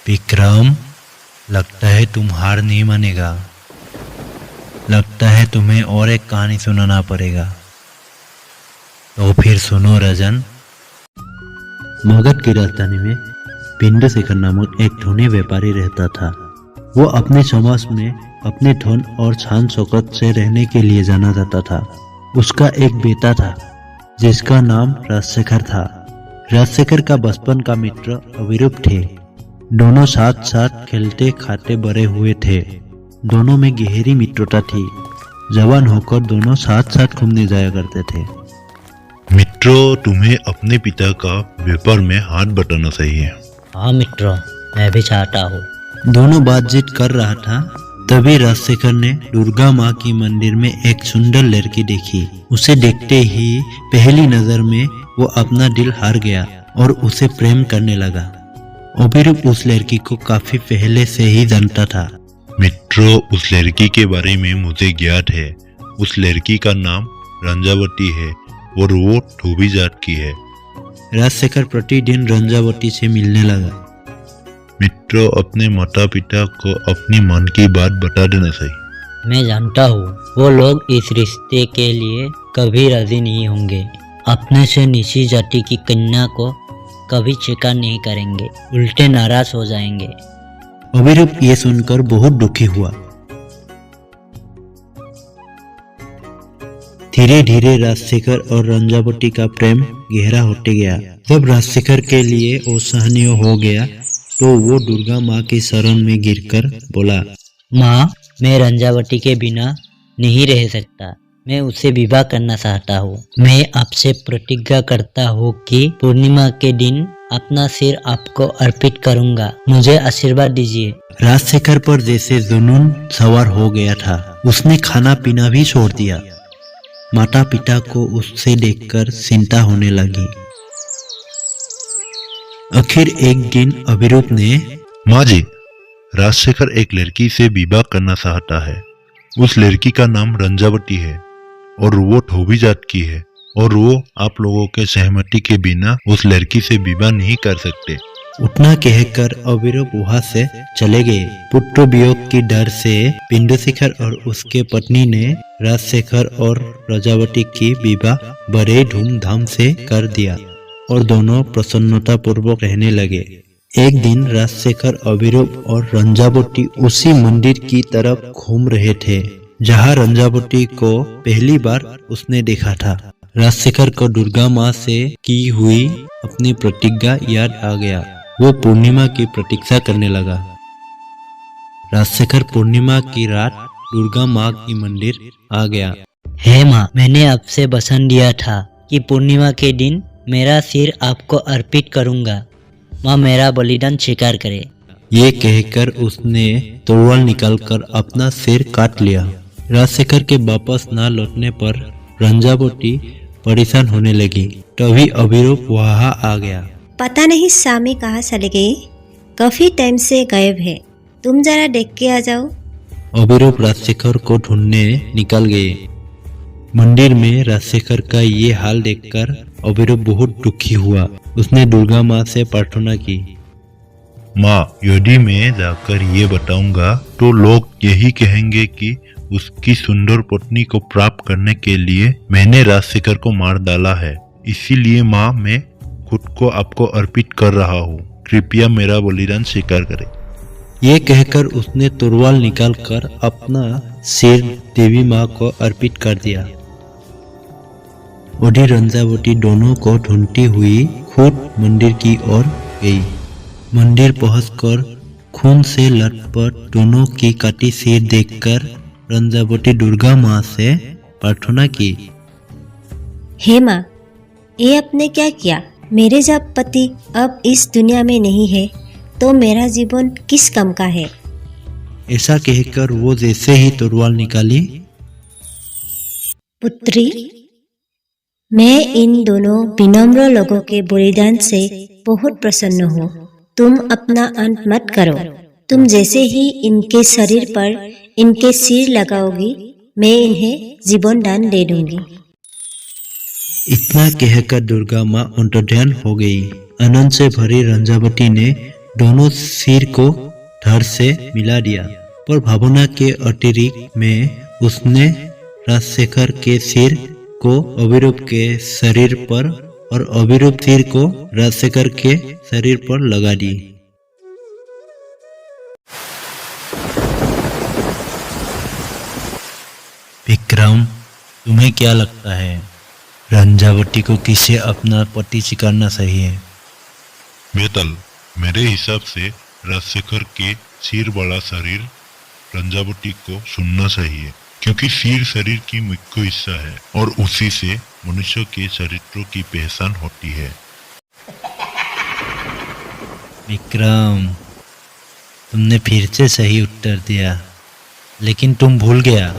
विक्रम, लगता है तुम हार नहीं मानेगा। लगता है तुम्हें और एक कहानी सुनाना पड़ेगा। तो फिर सुनो रजन। मगध की राजधानी में बिंदुशेखर नामक एक धनी व्यापारी रहता था। वो अपने समाज में अपने धन और शान शौकत से रहने के लिए जाना जाता था। उसका एक बेटा था जिसका नाम राजशेखर था। राजशेखर का बचपन का मित्र अभिरूप थे। दोनों साथ साथ खेलते खाते बड़े हुए थे। दोनों में गहरी मित्रता थी। जवान होकर दोनों साथ साथ घूमने जाया करते थे। मित्रों, तुम्हें अपने पिता का व्यापार में हाथ बटाना चाहिए। हाँ मित्रों, मैं भी चाहता हूँ। दोनों बातचीत कर रहा था, तभी राजशेखर ने दुर्गा माँ की मंदिर में एक सुंदर लड़की देखी। उसे देखते ही पहली नजर में वो अपना दिल हार गया और उसे प्रेम करने लगा। अभिरूप उस लड़की को काफी पहले से ही जानता था। मित्रों, उस लड़की के बारे में मुझे ज्ञात है। उस लड़की का नाम रंजावती है और वो धोबी जात की है। राजशेखर प्रतिदिन रंजावती से मिलने लगा। मित्रों, अपने माता पिता को अपनी मन की बात बता देना चाहिए। मैं जानता हूँ वो लोग इस रिश्ते के लिए कभी राजी नहीं होंगे। अपने से नीची जाति की कन्या को कभी स्वीकार नहीं करेंगे, उल्टे नाराज हो जाएंगे। अभिरूप ये सुनकर बहुत दुखी हुआ। धीरे धीरे राजशेखर और रंजावती का प्रेम गहरा होते गया। जब राजशेखर के लिए असहनीय हो गया तो वो दुर्गा माँ की शरण में गिरकर बोला, माँ, मैं रंजावती के बिना नहीं रह सकता। मैं उससे विवाह करना चाहता हूँ। मैं आपसे प्रतिज्ञा करता हूँ कि पूर्णिमा के दिन अपना सिर आपको अर्पित करूँगा। मुझे आशीर्वाद दीजिए। राजशेखर पर जैसे जुनून सवार हो गया था। उसने खाना पीना भी छोड़ दिया। माता पिता को उससे देखकर चिंता होने लगी। आखिर एक दिन अभिरूप ने, माँ जी, राजशेखर एक लड़की से विवाह करना चाहता है। उस लड़की का नाम रंजावती है और वो धोबी जात की है और वो आप लोगों के सहमति के बिना उस लड़की से विवाह नहीं कर सकते। उतना कहकर अभिरूप वहां से चले गए। पुत्र वियोग की डर से बिंदुशेखर और उसके पत्नी ने राजशेखर और रंजावती की विवाह बड़े धूमधाम से कर दिया और दोनों प्रसन्नता पूर्वक रहने लगे। एक दिन राजशेखर, अभिरूप और रंजावती उसी मंदिर की तरफ घूम रहे थे जहां रंजावती को पहली बार उसने देखा था। राजशेखर को दुर्गा माँ से की हुई अपनी प्रतिज्ञा याद आ गया। वो पूर्णिमा की प्रतीक्षा करने लगा। राजशेखर पूर्णिमा की रात दुर्गा माँ की मंदिर आ गया। हे माँ, मैंने आपसे वचन दिया था कि पूर्णिमा के दिन मेरा सिर आपको अर्पित करूंगा। माँ, मेरा बलिदान स्वीकार करे। ये कहकर उसने तलवार निकालकर अपना सिर काट लिया। राजशेखर के वापस न लौटने पर रंजावती परेशान होने लगी। तभी अभिरूप वहां आ गया। पता नहीं स्वामी कहाँ चले गए। काफी टाइम से गायब है। तुम जरा देख के आ जाओ। अभिरूप राजशेखर को ढूंढने निकल गए। मंदिर में राजशेखर का ये हाल देखकर अभिरूप बहुत दुखी हुआ। उसने दुर्गा माँ से प्रार्थना की, माँ, यदि मैं जाकर ये बताऊंगा तो लोग यही कहेंगे कि उसकी सुंदर पत्नी को प्राप्त करने के लिए मैंने राजशेखर को मार डाला है। इसीलिए माँ, मैं खुद को आपको अर्पित कर रहा हूँ। कृपया मेरा बलिदान स्वीकार करें। ये कहकर उसने तलवार निकालकर अपना सिर देवी माँ को अर्पित कर दिया। ओढ़ी रंजावती दोनों को ढूंढती हुई खुद मंदिर की ओर गई। मंदिर पहुंचकर खून से लथपथ दोनों की काटी सिर देखकर रंजावती दुर्गा माँ से प्रार्थना की, हे माँ, ये आपने क्या किया? मेरे जब पति अब इस दुनिया में नहीं है तो मेरा जीवन किस काम का है? ऐसा कहकर वो जैसे ही तलवार निकाली, पुत्री, मैं इन दोनों विनम्र लोगों के बलिदान से बहुत प्रसन्न हूँ। तुम अपना अंत मत करो। तुम जैसे ही इनके शरीर पर इनके सिर लगाओगी, मैं इन्हें जीवन दान दे दूंगी। इतना कहकर दुर्गा माँ अंतर्ध्यान हो गई। आनंद से भरी रंजावती ने दोनों सिर को धड़ से मिला दिया, पर भावना के अतिरिक्त में उसने राजशेखर के सिर को अभिरूप के शरीर पर और अभिरूप सिर को राजशेखर के शरीर पर लगा दी। विक्रम, तुम्हें क्या लगता है रंजावती को किसे अपना पति स्वीकारना सही है? बेतल, मेरे हिसाब से राजशेखर के सिर वाला शरीर रंजावती को सुनना चाहिए, क्योंकि सिर शरीर की मुख्य हिस्सा है और उसी से मनुष्य के चरित्रों की पहचान होती है। विक्रम, तुमने फिर से सही उत्तर दिया, लेकिन तुम भूल गया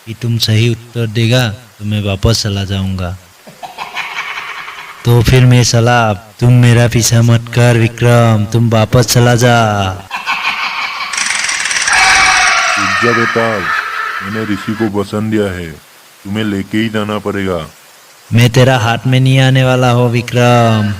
कि तुम सही उत्तर देगा तो मैं वापस चला जाऊंगा। तो फिर मैं सलाह, तुम मेरा पीछा मत कर विक्रम, तुम वापस चला जा। जा बेताल, मैंने ऋषि को पसंद दिया है, तुम्हें लेके ही जाना पड़ेगा। मैं तेरा हाथ में नहीं आने वाला हूँ विक्रम।